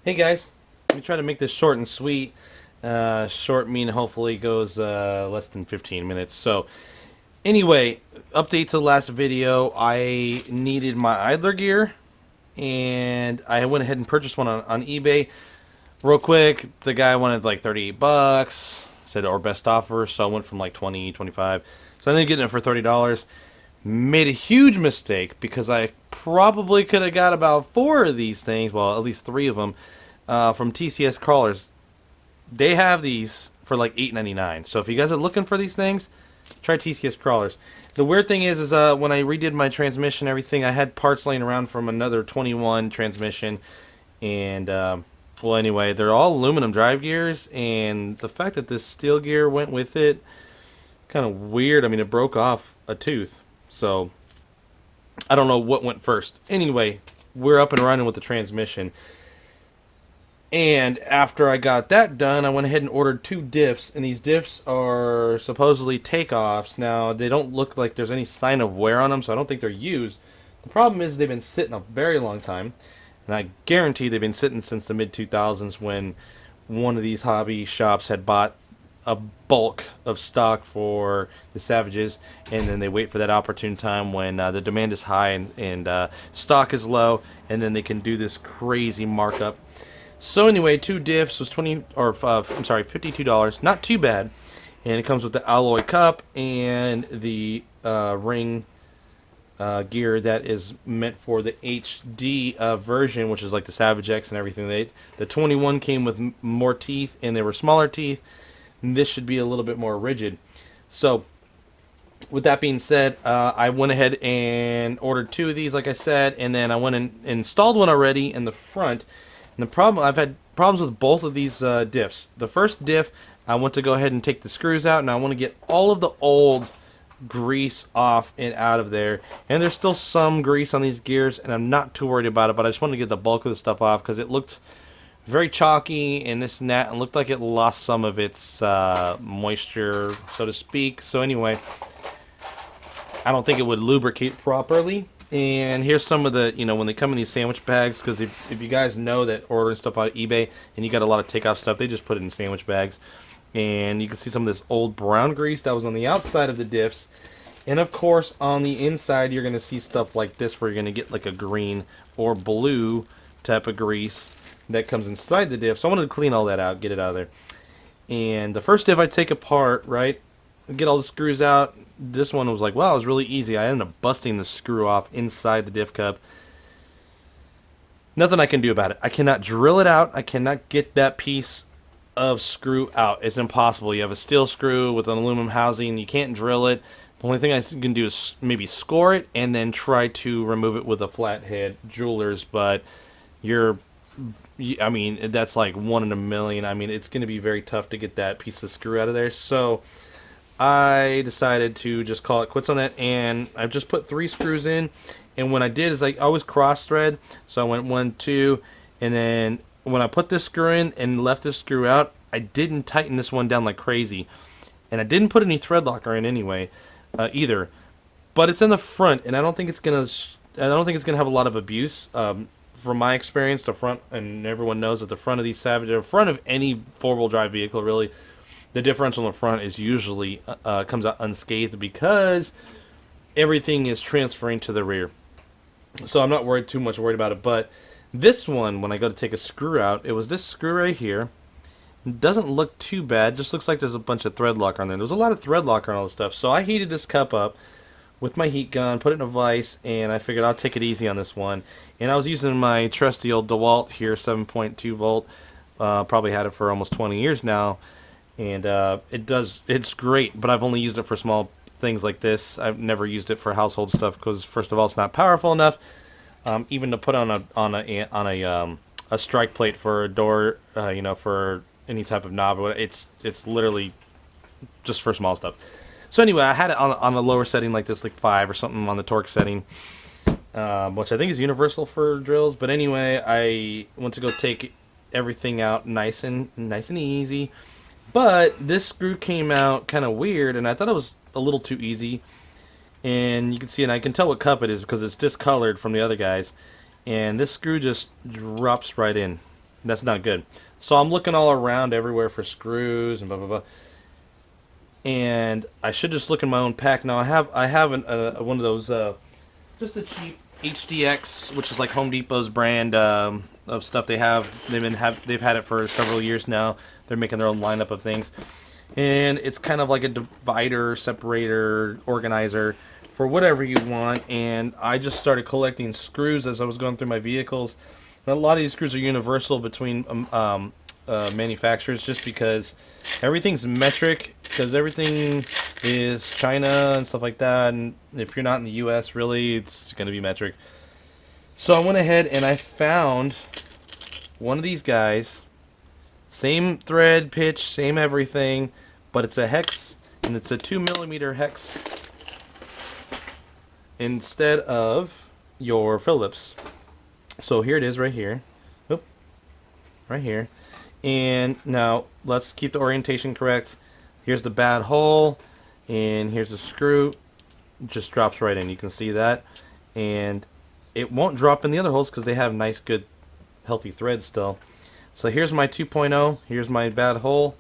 Hey guys, let me try to make this short and sweet. Short meaning hopefully goes less than 15 minutes. So anyway, update to the last video. I needed my idler gear, and I went ahead and purchased one on eBay real quick. The guy wanted like 38 bucks, said or best offer, so I went from like 20, 25. So I ended up getting it for $30. Made a huge mistake because I probably could have got about four of these things, well, at least three of them, from TCS crawlers. They have these for like $8.99. So if you guys are looking for these things, try TCS crawlers. The weird thing is when I redid my transmission and everything, I had parts laying around from another 21 transmission, and well, anyway, they're all aluminum drive gears, and the fact that this steel gear went with it, kind of weird. I mean, it broke off a tooth, so I don't know what went first. Anyway, we're up and running with the transmission. And after I got that done, I went ahead and ordered two diffs, and these diffs are supposedly takeoffs. Now, they don't look like there's any sign of wear on them, so I don't think they're used. The problem is they've been sitting a very long time, and I guarantee they've been sitting since the mid-2000s when one of these hobby shops had bought a bulk of stock for the Savages, and then they wait for that opportune time when the demand is high and stock is low, and then they can do this crazy markup. So anyway, two diffs was $52. Not too bad, and it comes with the alloy cup and the ring gear that is meant for the HD version, which is like the Savage X and everything. The 21 came with more teeth, and they were smaller teeth. This should be a little bit more rigid. So with that being said, I went ahead and ordered two of these, like I said, and then I went and installed one already in the front. And the problem, I've had problems with both of these diffs. The first diff, I want to go ahead and take the screws out, and I want to get all of the old grease off and out of there. And there's still some grease on these gears, and I'm not too worried about it, but I just want to get the bulk of the stuff off because it looked very chalky and this and that, and looked like it lost some of its moisture, so to speak. So anyway, I don't think it would lubricate properly. And here's some of the, when they come in these sandwich bags, because if you guys know that ordering stuff on eBay and you got a lot of takeoff stuff, they just put it in sandwich bags. And you can see some of this old brown grease that was on the outside of the diffs. And of course, on the inside, you're going to see stuff like this, where you're going to get like a green or blue type of grease that comes inside the diff. So I wanted to clean all that out, get it out of there. And the first diff I take apart, right, get all the screws out. This one was like, wow, it was really easy. I ended up busting the screw off inside the diff cup. Nothing I can do about it. I cannot drill it out. I cannot get that piece of screw out. It's impossible. You have a steel screw with an aluminum housing. You can't drill it. The only thing I can do is maybe score it and then try to remove it with a flathead jeweler's, but I mean, that's like 1 in a million. I mean, it's going to be very tough to get that piece of screw out of there. So I decided to just call it quits on that, and I've just put 3 screws in. And when I did is I always cross thread, so I went 1, 2, and then when I put this screw in and left this screw out, I didn't tighten this one down like crazy, and I didn't put any thread locker in anyway, either. But it's in the front, and I don't think it's gonna have a lot of abuse. From my experience, the front, and everyone knows that the front of these Savage, the front of any 4-wheel drive vehicle, really, the differential in the front is usually comes out unscathed because everything is transferring to the rear. So I'm not too much worried about it. But this one, when I go to take a screw out, it was this screw right here. It doesn't look too bad. Just looks like there's a bunch of thread locker on there. There's a lot of thread locker on all this stuff. So I heated this cup up with my heat gun, put it in a vise, and I figured I'll take it easy on this one. And I was using my trusty old DeWalt here, 7.2 volt. Probably had it for almost 20 years now. And it's great, but I've only used it for small things like this. I've never used it for household stuff because, first of all, it's not powerful enough, even to put on a strike plate for a door, for any type of knob. It's literally just for small stuff. So anyway, I had it on a lower setting like this, like 5 or something on the torque setting, which I think is universal for drills. But anyway, I went to go take everything out nice and easy. But this screw came out kind of weird, and I thought it was a little too easy. And you can see, and I can tell what cup it is because it's discolored from the other guys. And this screw just drops right in. That's not good. So I'm looking all around everywhere for screws and blah blah blah. And I should just look in my own pack. Now I have one of those just a cheap HDX, which is like Home Depot's brand of stuff they have. They've had it for several years now. They're making their own lineup of things, and it's kind of like a divider, separator, organizer for whatever you want. And I just started collecting screws as I was going through my vehicles. And a lot of these screws are universal between manufacturers, just because everything's metric, because everything is China and stuff like that, and if you're not in the US, really, it's going to be metric. So I went ahead and I found one of these guys, same thread pitch, same everything, but it's a hex, and it's a 2mm hex instead of your Phillips. So here it is right here. Oop, right here. And now let's keep the orientation correct. Here's the bad hole, and here's the screw. It just drops right in. You can see that. And it won't drop in the other holes because they have nice, good, healthy threads still. So here's my 2.0. Here's my bad hole.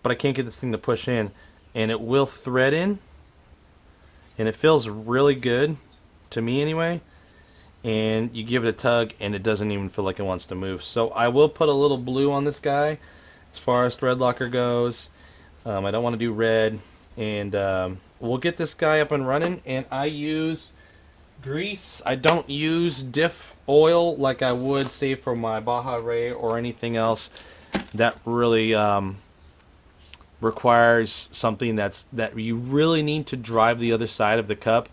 But I can't get this thing to push in. And it will thread in. And it feels really good, to me anyway. And you give it a tug and it doesn't even feel like it wants to move. So I will put a little blue on this guy as far as thread locker goes. I don't want to do red, and we'll get this guy up and running. And I use grease. I don't use diff oil like I would say for my Baja Ray or anything else that really requires something that you really need to drive the other side of the cup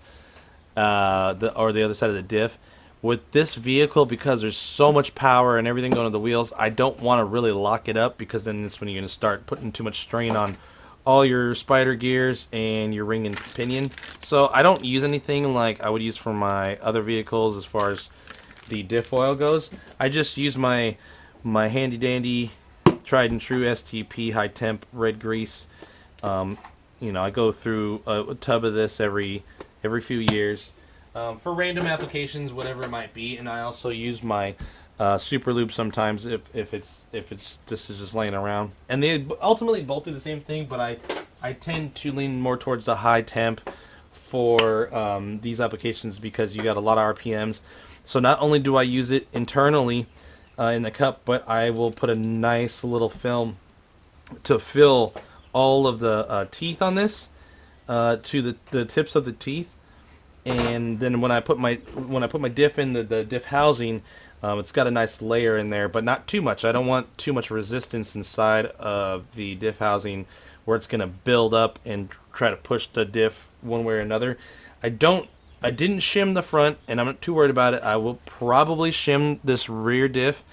or the other side of the diff. With this vehicle, because there's so much power and everything going to the wheels, I don't want to really lock it up, because then that's when you're going to start putting too much strain on all your spider gears and your ring and pinion. So I don't use anything like I would use for my other vehicles as far as the diff oil goes. I just use my handy dandy tried and true STP high temp red grease. You know, I go through a tub of this every few years. For random applications, whatever it might be, and I also use my super lube sometimes if this is just laying around. And they ultimately both do the same thing, but I tend to lean more towards the high temp for these applications, because you got a lot of RPMs. So not only do I use it internally in the cup, but I will put a nice little film to fill all of the teeth on this to the tips of the teeth. And then when I put my diff in the diff housing, it's got a nice layer in there, but not too much. I don't want too much resistance inside of the diff housing where it's going to build up and try to push the diff one way or another. I didn't shim the front, and I'm not too worried about it. I will probably shim this rear diff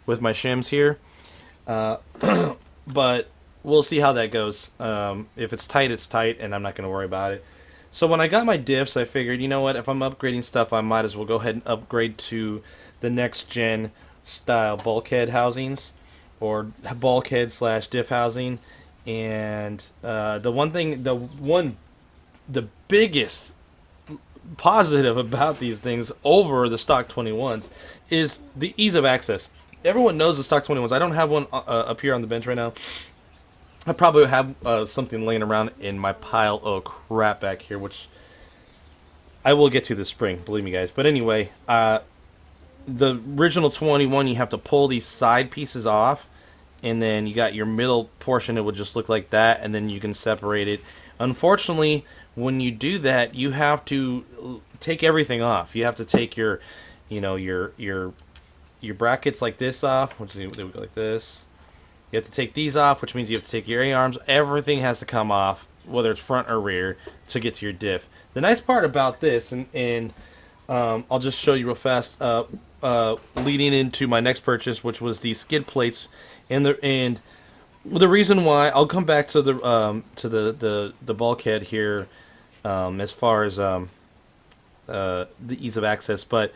with my shims here, but we'll see how that goes. If it's tight, it's tight, and I'm not going to worry about it. So when I got my diffs, I figured, you know what, if I'm upgrading stuff, I might as well go ahead and upgrade to the next gen style bulkhead housings, or bulkhead / diff housing. And the biggest positive about these things over the stock 21s is the ease of access. Everyone knows the stock 21s. I don't have one up here on the bench right now. I probably have something laying around in my pile of crap back here, which I will get to this spring, believe me, guys. But anyway, the original 21, you have to pull these side pieces off, and then you got your middle portion. It would just look like that, and then you can separate it. Unfortunately, when you do that, you have to take everything off. You have to take your brackets like this off, which they would go like this. You have to take these off, which means you have to take your A-arms. Everything has to come off, whether it's front or rear, to get to your diff. The nice part about this, and I'll just show you real fast, leading into my next purchase, which was the skid plates, and the reason why, I'll come back to the bulkhead here, as far as the ease of access, but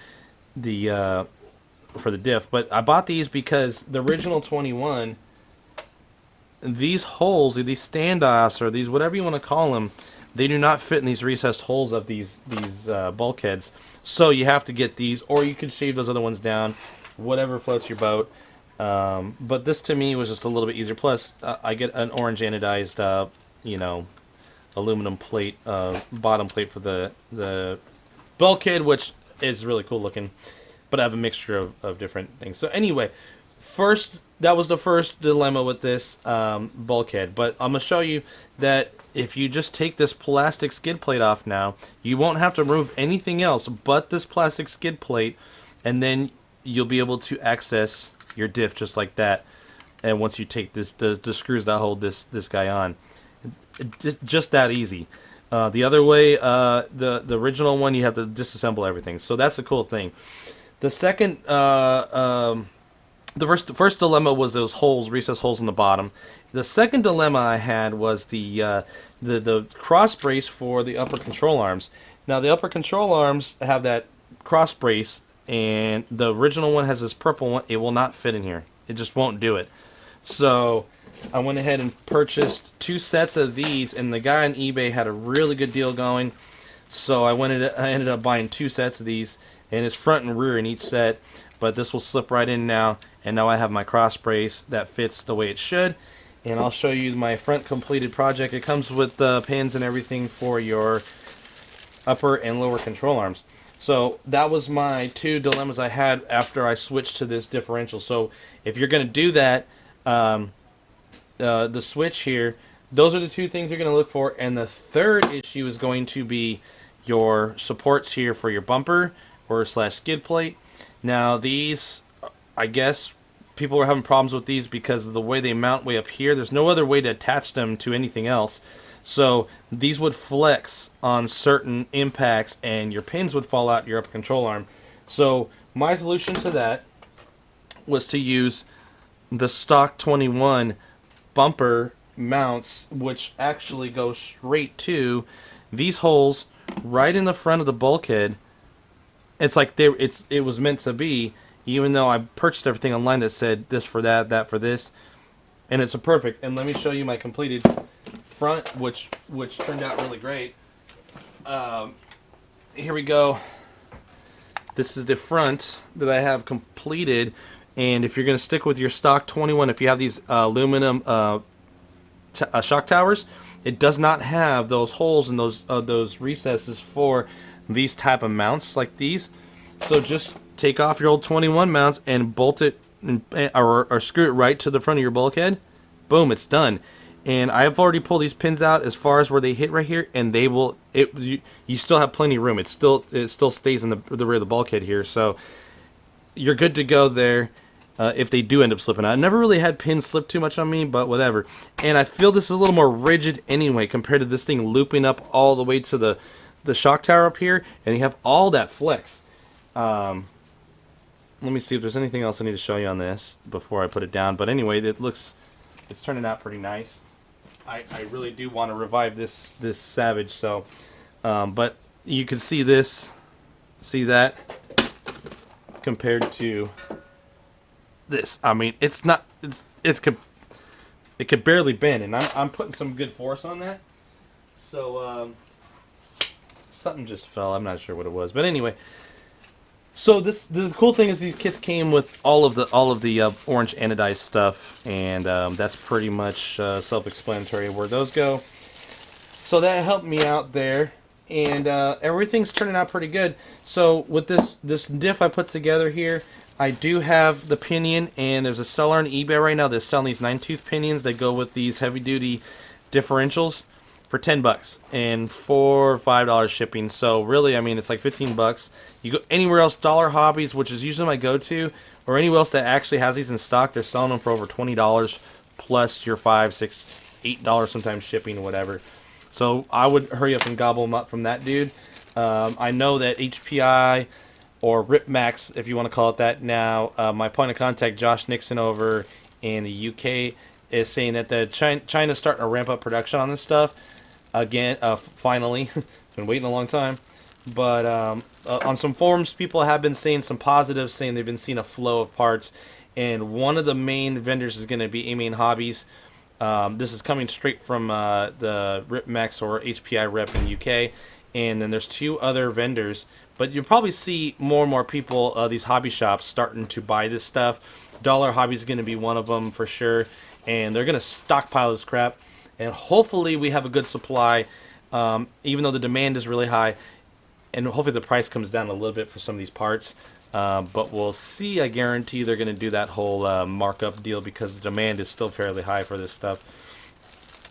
for the diff. But I bought these because the original 21, these holes, or these standoffs, or these whatever you want to call them, they do not fit in these recessed holes of these bulkheads. So you have to get these, or you can shave those other ones down whatever floats your boat. But this to me was just a little bit easier. Plus, I get an orange anodized, you know, aluminum plate, bottom plate for the bulkhead, which is really cool looking. But I have a mixture of different things. So anyway, that was the first dilemma with this bulkhead. But I'm gonna show you that if you just take this plastic skid plate off now, you won't have to remove anything else but this plastic skid plate, and then you'll be able to access your diff just like that. And once you take the screws that hold this guy on, just that easy. The other way, the original one, you have to disassemble everything. So that's a cool thing. The second, the first dilemma was those holes, recessed holes in the bottom. The second dilemma I had was the cross brace for the upper control arms. Now the upper control arms have that cross brace, and the original one has this purple one. It will not fit in here. It just won't do it. So I went ahead and purchased 2 sets of these, and the guy on eBay had a really good deal going. So I ended up buying 2 sets of these, and it's front and rear in each set. But this will slip right in now, and now I have my cross brace that fits the way it should. And I'll show you my front completed project. It comes with pins and everything for your upper and lower control arms. So that was my 2 dilemmas I had after I switched to this differential. So if you're going to do that, the switch here, those are the 2 things you're going to look for. And the third issue is going to be your supports here for your bumper or / skid plate. Now these, I guess people were having problems with these because of the way they mount way up here. There's no other way to attach them to anything else. So these would flex on certain impacts and your pins would fall out your upper control arm. So my solution to that was to use the stock 21 bumper mounts, which actually go straight to these holes right in the front of the bulkhead. It's like it was meant to be, even though I purchased everything online that said this for that, that for this, and it's a perfect. And let me show you my completed front, which turned out really great. Here we go. This is the front that I have completed, and if you're going to stick with your stock 21, if you have these aluminum shock towers, it does not have those holes and those recesses for these type of mounts like these. So just take off your old 21 mounts and bolt it or screw it right to the front of your bulkhead. Boom, it's done. And I've already pulled these pins out as far as where they hit right here, and they will. You still have plenty of room. It still stays in the rear of the bulkhead here, so you're good to go there. If they do end up slipping out, I never really had pins slip too much on me, but whatever. And I feel this is a little more rigid anyway compared to this thing looping up all the way to the shock tower up here, and you have all that flex. Let me see if there's anything else I need to show you on this before I put it down. But anyway, it's turning out pretty nice. I really do want to revive this Savage. So, but you can see that compared to this. I mean, it could barely bend, and I'm putting some good force on that. So something just fell. I'm not sure what it was, but anyway. So the cool thing is these kits came with all of the orange anodized stuff, and that's pretty much self-explanatory where those go. So that helped me out there, and everything's turning out pretty good. So with this diff I put together here, I do have the pinion, and there's a seller on eBay right now that's selling these 9-tooth pinions that go with these heavy-duty differentials for $10 and $4 or $5 shipping. So really, I mean, it's like $15. You go anywhere else, Dollar Hobbies, which is usually my go-to, or anywhere else that actually has these in stock, they're selling them for over $20 plus your $5, $6, $8 sometimes shipping or whatever. So I would hurry up and gobble them up from that dude. I know that HPI or Rip Max, if you want to call it that now, my point of contact, Josh Nixon over in the UK, is saying that China's starting to ramp up production on this stuff again. Finally, it's been waiting a long time. But on some forums, people have been saying some positives, saying they've been seeing a flow of parts. And one of the main vendors is going to be Amy and Hobbies. This is coming straight from the Rip Max or HPI rep in the UK. and then there's 2 other vendors. But you'll probably see more and more people, these hobby shops, starting to buy this stuff. Dollar Hobby is going to be one of them for sure, and they're going to stockpile this crap. And hopefully we have a good supply, even though the demand is really high, and hopefully the price comes down a little bit for some of these parts. But we'll see. I guarantee they're going to do that whole markup deal because the demand is still fairly high for this stuff.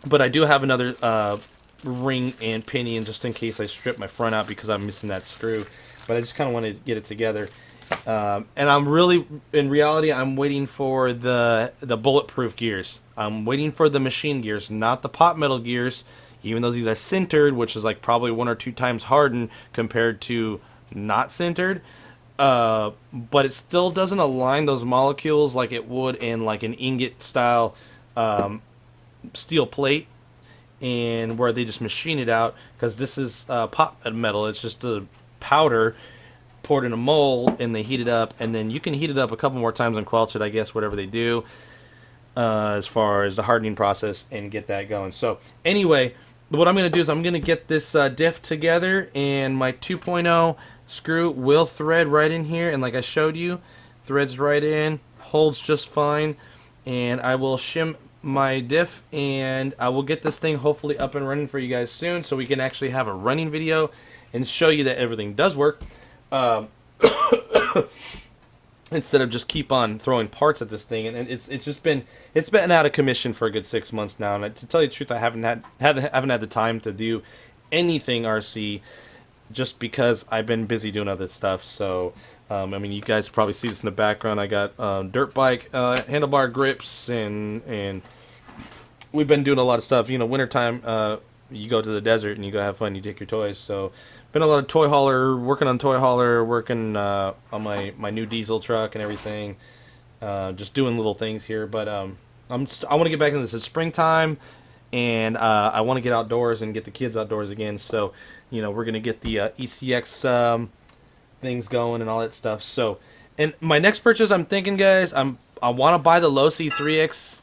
But I do have another ring and pinion just in case I strip my front out because I'm missing that screw. But I just kind of want to get it together. And I'm really, in reality, I'm waiting for the bulletproof gears. I'm waiting for the machine gears, not the pot metal gears, even though these are sintered, which is like probably 1 or 2 times hardened compared to not sintered. But it still doesn't align those molecules like it would in like an ingot style steel plate, and where they just machine it out, because this is pot metal. It's just a powder poured in a mold, and they heat it up, and then you can heat it up a couple more times and quench it, I guess, whatever they do as far as the hardening process, and get that going. So anyway, what I'm going to do is I'm going to get this diff together, and my 2.0 screw will thread right in here, and like I showed you, threads right in, holds just fine, and I will shim my diff, and I will get this thing hopefully up and running for you guys soon, so we can actually have a running video and show you that everything does work, instead of just keep on throwing parts at this thing. And it's been out of commission for a good 6 months now, and to tell you the truth, I haven't had the time to do anything RC, just because I've been busy doing other stuff. So I mean, you guys probably see this in the background. I got dirt bike handlebar grips, and we've been doing a lot of stuff. You know, wintertime, you go to the desert and you go have fun. You take your toys. So been a lot of toy hauler, working on on my new diesel truck and everything. Just doing little things here. But I want to get back into this. It's springtime, and I want to get outdoors and get the kids outdoors again. So, you know, we're gonna get the ECX things going and all that stuff. So, and my next purchase, I'm thinking, guys, I want to buy the Losi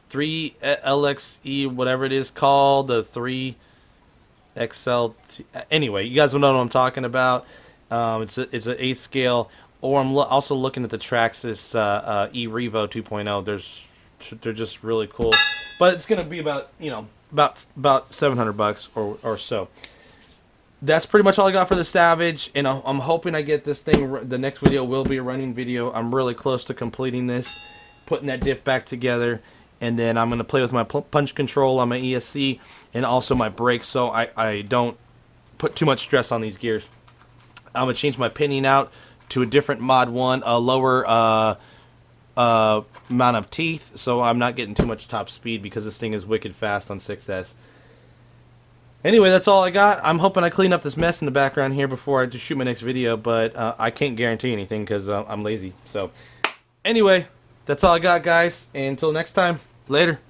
3LXE, whatever it is called, the 3XL. Anyway, you guys will know what I'm talking about. It's an 8th scale. Or I'm also looking at the Traxxas E-Revo 2.0. They're just really cool, but it's gonna be about, you know, about $700 or so. That's pretty much all I got for the Savage, and I'm hoping I get this thing. The next video will be a running video. I'm really close to completing this, putting that diff back together, and then I'm going to play with my punch control on my ESC and also my brakes, so I don't put too much stress on these gears. I'm going to change my pinion out to a different Mod 1, a lower amount of teeth, so I'm not getting too much top speed because this thing is wicked fast on 6S. Anyway, that's all I got. I'm hoping I clean up this mess in the background here before I shoot my next video, but I can't guarantee anything because I'm lazy. So, anyway, that's all I got, guys. And until next time, later.